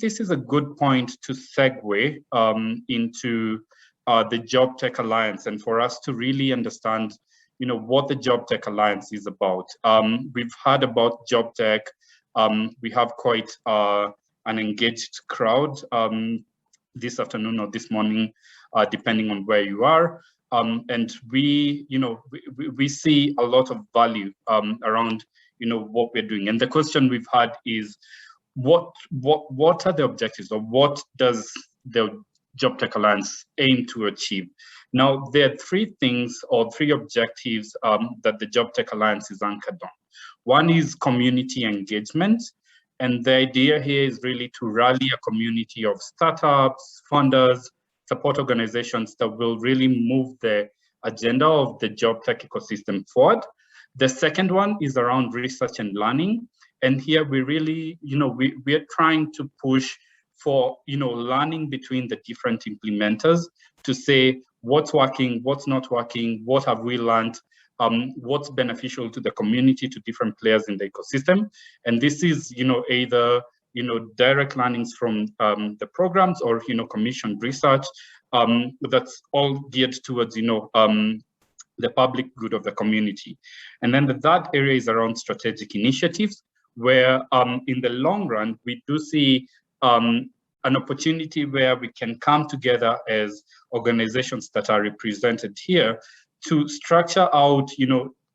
this is a good point to segue into the Jobtech Alliance, and for us to really understand, what the Jobtech Alliance is about. We've heard about Jobtech. We have quite an engaged crowd this afternoon or this morning, depending on where you are. And we see a lot of value around, what we're doing. And the question we've had is, what are the objectives, or what does the Jobtech Alliance aim to achieve? Now, there are three things or three objectives that the Jobtech Alliance is anchored on. One is community engagement. And the idea here is really to rally a community of startups, funders, support organizations that will really move the agenda of the Jobtech ecosystem forward. The second one is around research and learning. And here we really, we're trying to push for, learning between the different implementers to say what's working, what's not working, what have we learned, what's beneficial to the community, to different players in the ecosystem. And this is, either, direct learnings from the programs, or, commissioned research that's all geared towards, the public good of the community. And then the third area is around strategic initiatives, where in the long run, we do see an opportunity where we can come together as organizations that are represented here to structure out,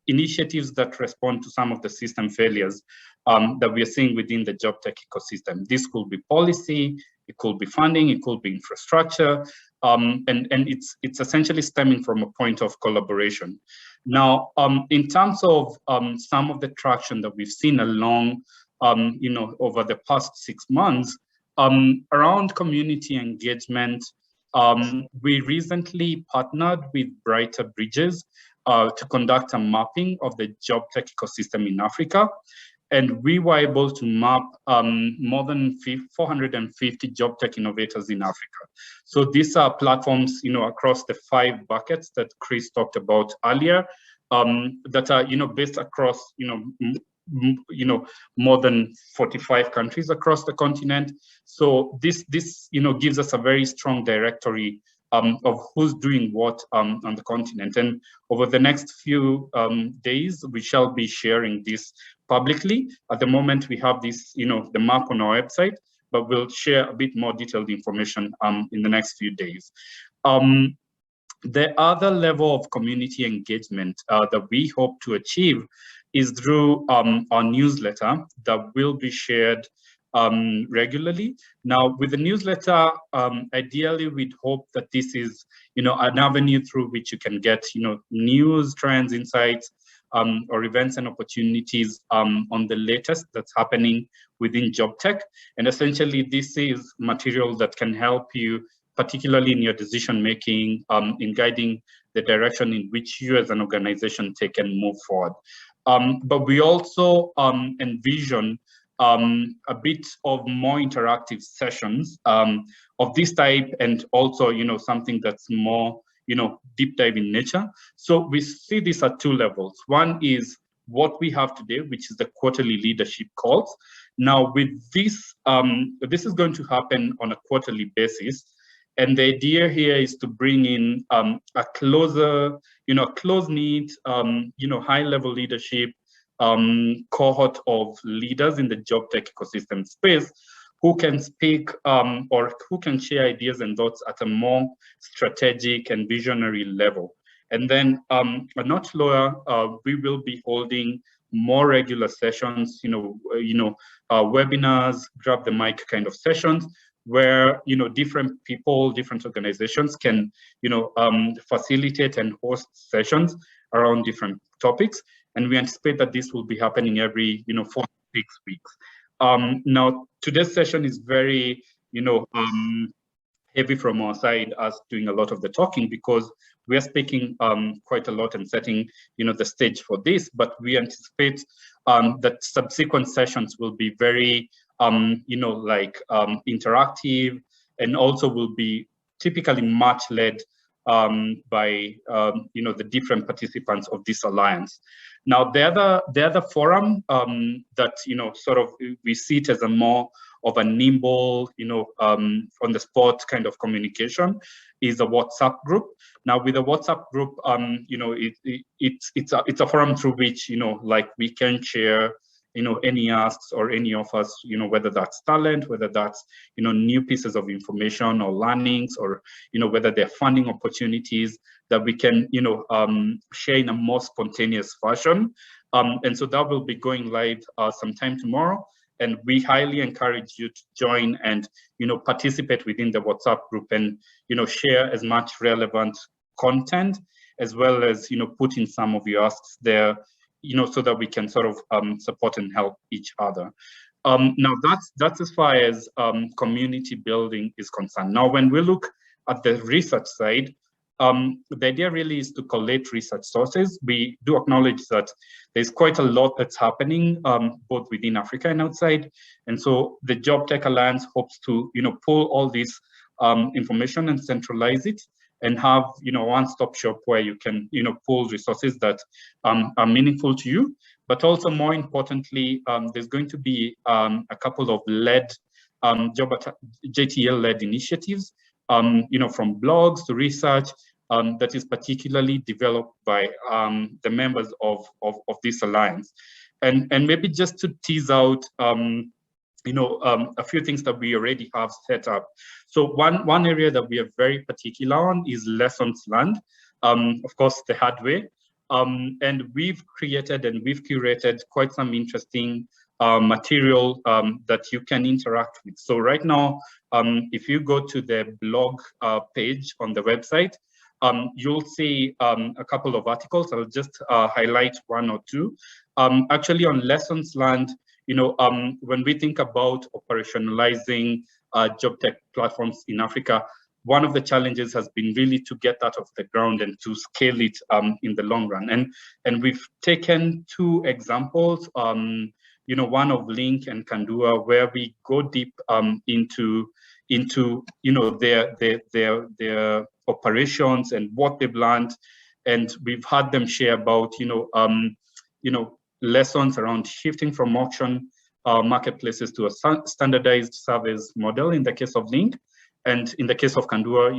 initiatives that respond to some of the system failures that we are seeing within the Jobtech ecosystem. This could be policy, it could be funding, it could be infrastructure, and it's essentially stemming from a point of collaboration. Now, in terms of some of the traction that we've seen along, over the past 6 months, around community engagement, we recently partnered with Brighter Bridges to conduct a mapping of the Jobtech ecosystem in Africa. And we were able to map more than 450 Jobtech innovators in Africa. So these are platforms, across the 5 buckets that Chris talked about earlier, that are, based across, more than 45 countries across the continent. So this gives us a very strong directory of who's doing what on the continent. And over the next few days, we shall be sharing this publicly. At the moment, we have this, the map on our website, but we'll share a bit more detailed information in the next few days. The other level of community engagement that we hope to achieve is through our newsletter that will be shared regularly. Now, with the newsletter, ideally, we'd hope that this is, an avenue through which you can get, news, trends, insights, or events and opportunities on the latest that's happening within Jobtech. And essentially, this is material that can help you, particularly in your decision-making, in guiding the direction in which you as an organization take and move forward. But we also envision a bit of more interactive sessions of this type, and also, something that's more, deep dive in nature. So we see this at 2 levels. One is what we have today, which is the quarterly leadership calls. Now, with this, this is going to happen on a quarterly basis. And the idea here is to bring in a closer, close-knit, high-level leadership cohort of leaders in the Jobtech ecosystem space who can speak or who can share ideas and thoughts at a more strategic and visionary level. And then a notch lower, we will be holding more regular sessions, webinars, grab the mic kind of sessions, where different people, different organizations can facilitate and host sessions around different topics. And we anticipate that this will be happening every 4 to 6 weeks. Now, today's session is very heavy from our side, us doing a lot of the talking, because we are speaking quite a lot and setting the stage for this. But we anticipate that subsequent sessions will be very interactive, and also will be typically much led by the different participants of this alliance. Now, the other forum that sort of we see it as a more of a nimble, on the spot kind of communication is a WhatsApp group. Now with a WhatsApp group, it's a forum through which, like we can share, any asks or any offers, whether that's talent, whether that's, new pieces of information or learnings, or, whether they're funding opportunities that we can, share in a more spontaneous fashion. And so that will be going live sometime tomorrow. And we highly encourage you to join and, participate within the WhatsApp group and, share as much relevant content, as well as, put in some of your asks there, so that we can sort of support and help each other. Now that's as far as community building is concerned. Now, when we look at the research side, the idea really is to collate research sources. We do acknowledge that there's quite a lot that's happening both within Africa and outside. And so the Jobtech Alliance hopes to, pull all this information and centralize it, and have, one-stop shop where you can, pull resources that are meaningful to you. But also, more importantly, there's going to be a couple of JTL-led initiatives, from blogs to research that is particularly developed by the members of this alliance. And maybe just to tease out, a few things that we already have set up. So one area that we are very particular on is lessons learned, of course, the hard way. And we've created and we've curated quite some interesting material that you can interact with. So right now, if you go to the blog page on the website, you'll see a couple of articles. I'll just highlight one or two. Actually, on lessons learned, when we think about operationalizing job tech platforms in Africa, one of the challenges has been really to get that off the ground and to scale it in the long run. And we've taken two examples, one of Link and Kandua, where we go deep into their operations and what they've learned, and we've had them share about lessons around shifting from auction marketplaces to a standardized service model in the case of Link, and in the case of Kandua,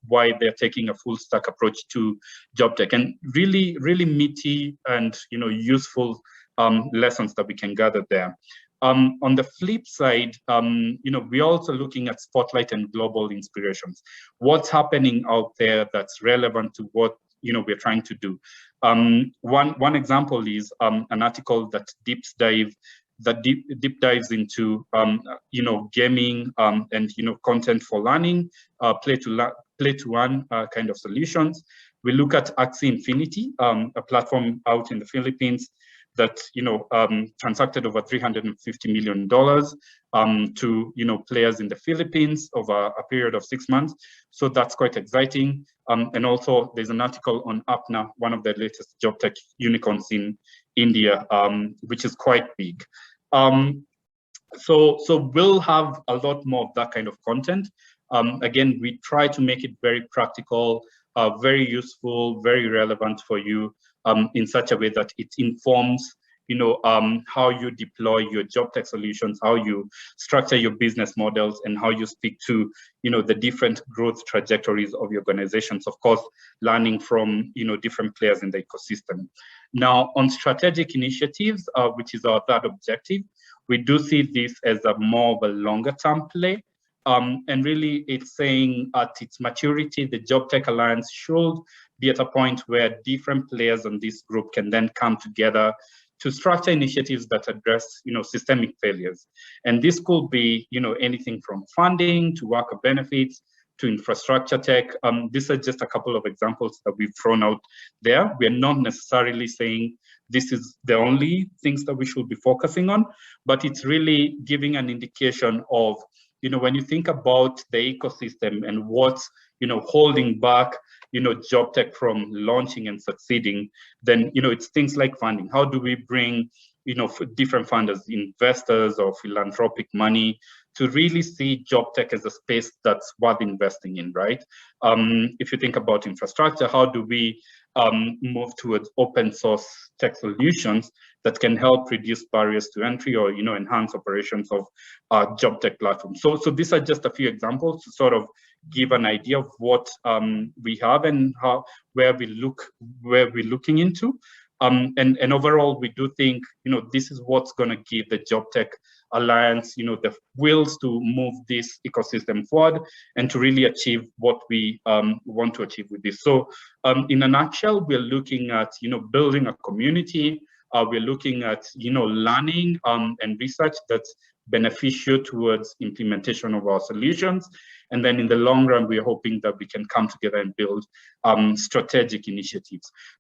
why they're taking a full stack approach to job tech, and really meaty and useful lessons that we can gather there. On the flip side, we're also looking at spotlight and global inspirations. What's happening out there that's relevant to what we're trying to do. One example is an article that deep dives into gaming and content for learning, play to earn kind of solutions. We look at Axie Infinity, a platform out in the Philippines that transacted over $350 million to players in the Philippines over a period of 6 months. So that's quite exciting. And also there's an article on Apna, one of the latest job tech unicorns in India, which is quite big. So we'll have a lot more of that kind of content. Again, we try to make it very practical, very useful, very relevant for you, in such a way that it informs how you deploy your job tech solutions, how you structure your business models, and how you speak to the different growth trajectories of your organizations, of course, learning from different players in the ecosystem. Now, on strategic initiatives, which is our third objective, we do see this as a more of a longer term play. And really, it's saying at its maturity, the Jobtech Alliance should be at a point where different players on this group can then come together to structure initiatives that address, systemic failures. And this could be, anything from funding to worker benefits to infrastructure tech. These are just a couple of examples that we've thrown out there. We're not necessarily saying this is the only things that we should be focusing on, but it's really giving an indication of, when you think about the ecosystem and what's, holding back, job tech from launching and succeeding, then, it's things like funding. How do we bring, different funders, investors or philanthropic money to really see job tech as a space that's worth investing in, right? If you think about infrastructure, how do we move towards open source tech solutions that can help reduce barriers to entry or enhance operations of job tech platforms. So these are just a few examples to sort of give an idea of what we have and where we're looking into. And overall, we do think this is what's going to give the Jobtech Alliance the wheels to move this ecosystem forward and to really achieve what we want to achieve with this. So in a nutshell, we're looking at building a community. We're looking at learning and research that's beneficial towards implementation of our solutions. And then in the long run, we're hoping that we can come together and build strategic initiatives.